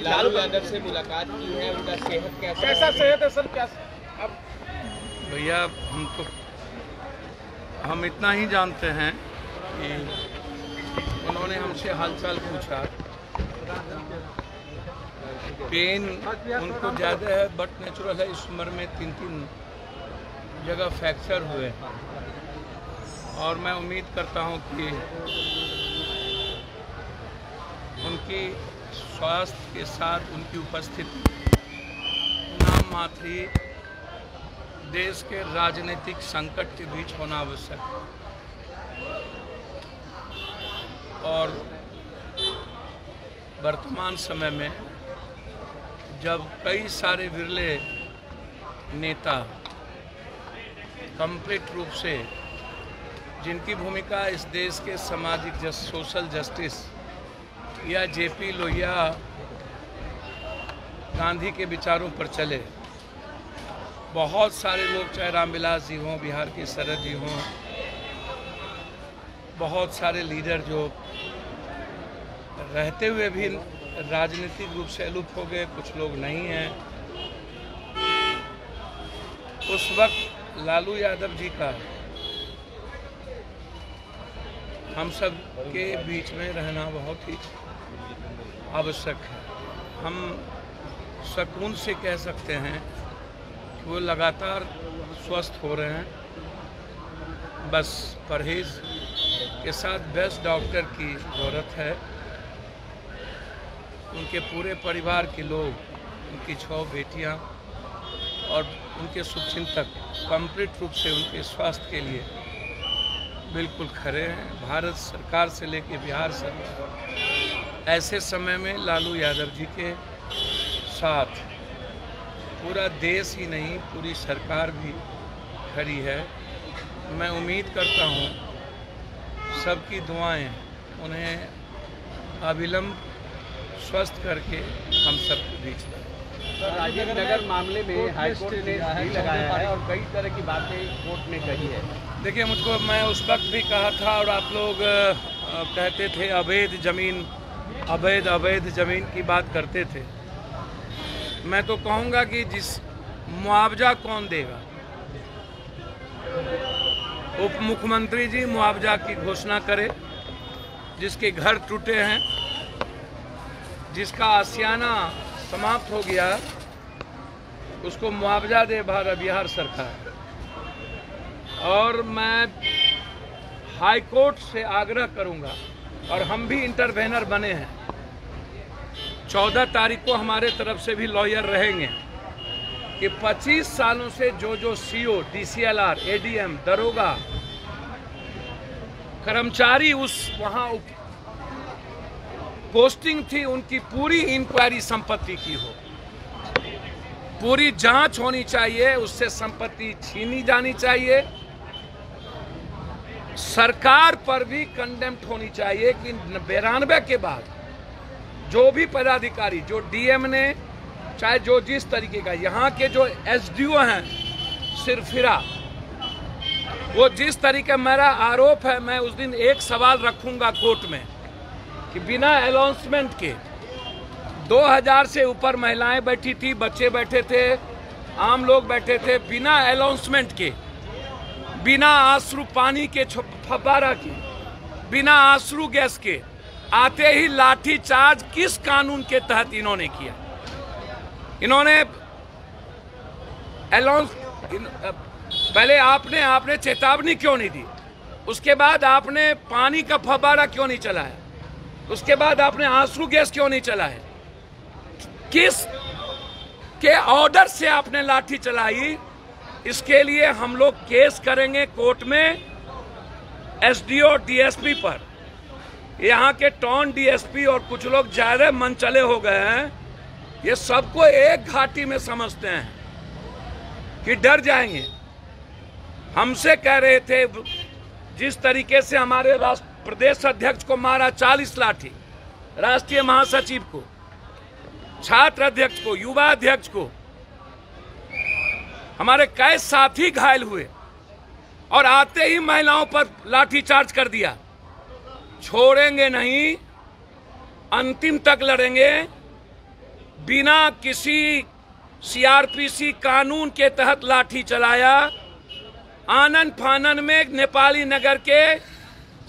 लालू यादव से मुलाकात की है, उनका सेहत कैसा सेहत है सर? क्या अब भैया हम इतना ही जानते हैं कि उन्होंने हमसे हालचाल पूछा। पेन उनको ज़्यादा है, बट नेचुरल है। इस उम्र में 3 जगह फ्रैक्चर हुए और मैं उम्मीद करता हूं कि उनकी स्वास्थ्य के साथ उनकी उपस्थिति नाम मात्री देश के राजनीतिक संकट के बीच होना आवश्यक है। और वर्तमान समय में जब कई सारे विरले नेता कंप्लीट रूप से जिनकी भूमिका इस देश के सामाजिक सोशल जस्टिस या जेपी लोहिया गांधी के विचारों पर चले, बहुत सारे लोग चाहे रामविलास जी हों, बिहार के शरद जी हों, बहुत सारे लीडर जो रहते हुए भी राजनीतिक रूप से अलूप हो गए, कुछ लोग नहीं हैं। उस वक्त लालू यादव जी का हम सब के बीच में रहना बहुत ही आवश्यक है। हम सुकून से कह सकते हैं कि वो लगातार स्वस्थ हो रहे हैं। बस परहेज के साथ बेस्ट डॉक्टर की ज़रूरत है। उनके पूरे परिवार के लोग, उनकी 6 बेटियां और उनके शुभचिंतक कंप्लीट रूप से उनके स्वास्थ्य के लिए बिल्कुल खड़े हैं। भारत सरकार से लेकर बिहार सरकार ऐसे समय में लालू यादव जी के साथ पूरा देश ही नहीं, पूरी सरकार भी खड़ी है। मैं उम्मीद करता हूँ सबकी दुआएं उन्हें अविलंब स्वस्थ करके हम सबके बीच में। राजीव नगर मामले में हाईकोर्ट ने स्टे लगाया है और कई तरह की बातें कोर्ट ने कही है। देखिए, मुझको मैं उस वक्त भी कहा था और आप लोग कहते थे अवैध जमीन की बात करते थे। मैं तो कहूँगा कि जिस मुआवजा कौन देगा? उप मुख्यमंत्री जी मुआवजा की घोषणा करे। जिसके घर टूटे हैं, जिसका आशियाना समाप्त हो गया, उसको मुआवजा दे बिहार सरकार। और मैं हाई कोर्ट से आग्रह करूंगा, और हम भी इंटरवेनर बने हैं। 14 तारीख को हमारे तरफ से भी लॉयर रहेंगे कि 25 सालों से जो सीओ, डीसीएलआर, एडीएम, दरोगा, कर्मचारी उस वहां पोस्टिंग थी, उनकी पूरी इंक्वायरी संपत्ति की हो, पूरी जांच होनी चाहिए, उससे संपत्ति छीनी जानी चाहिए। सरकार पर भी कंडेम्प्ट होनी चाहिए कि 92 के बाद जो भी पदाधिकारी, जो डीएम ने, चाहे जो जिस तरीके का, यहाँ के जो एसडीओ हैं सिरफिरा, वो जिस तरीके, मेरा आरोप है, मैं उस दिन एक सवाल रखूंगा कोर्ट में कि बिना अनाउंसमेंट के 2000 से ऊपर महिलाएं बैठी थी, बच्चे बैठे थे, आम लोग बैठे थे, बिना अनाउंसमेंट के, बिना आंसू पानी के फव्वारा के, बिना आंसू गैस के, आते ही लाठी चार्ज किस कानून के तहत इन्होंने किया? इन्होंने पहले आपने चेतावनी क्यों नहीं दी? उसके बाद आपने पानी का फव्वारा क्यों नहीं चलाया? उसके बाद आपने आंसू गैस क्यों नहीं चलाया? किस के ऑर्डर से आपने लाठी चलाई? इसके लिए हम लोग केस करेंगे कोर्ट में एसडीओ, डीएसपी पर। यहाँ के टाउन डीएसपी और कुछ लोग ज्यादा मन चले हो गए हैं, ये सबको एक घाटी में समझते हैं कि डर जाएंगे। हमसे कह रहे थे, जिस तरीके से हमारे प्रदेश अध्यक्ष को मारा 40 लाठी, राष्ट्रीय महासचिव को, छात्र अध्यक्ष को, युवा अध्यक्ष को, हमारे कई साथी घायल हुए और आते ही महिलाओं पर लाठीचार्ज कर दिया। छोड़ेंगे नहीं, अंतिम तक लड़ेंगे। बिना किसी सीआरपीसी कानून के तहत लाठी चलाया, आनन फानन में नेपाली नगर के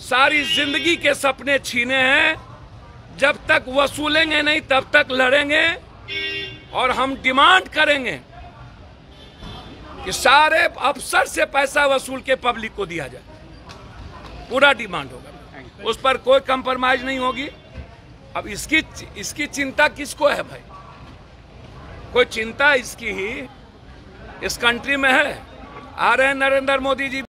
सारी जिंदगी के सपने छीने हैं। जब तक वसूलेंगे नहीं तब तक लड़ेंगे और हम डिमांड करेंगे कि सारे अफसर से पैसा वसूल के पब्लिक को दिया जाए। पूरा डिमांड होगा, उस पर कोई कंप्रोमाइज नहीं होगी। अब इसकी चिंता किसको है भाई? कोई चिंता इसकी ही इस कंट्री में है। आ रहे हैं नरेंद्र मोदी जी।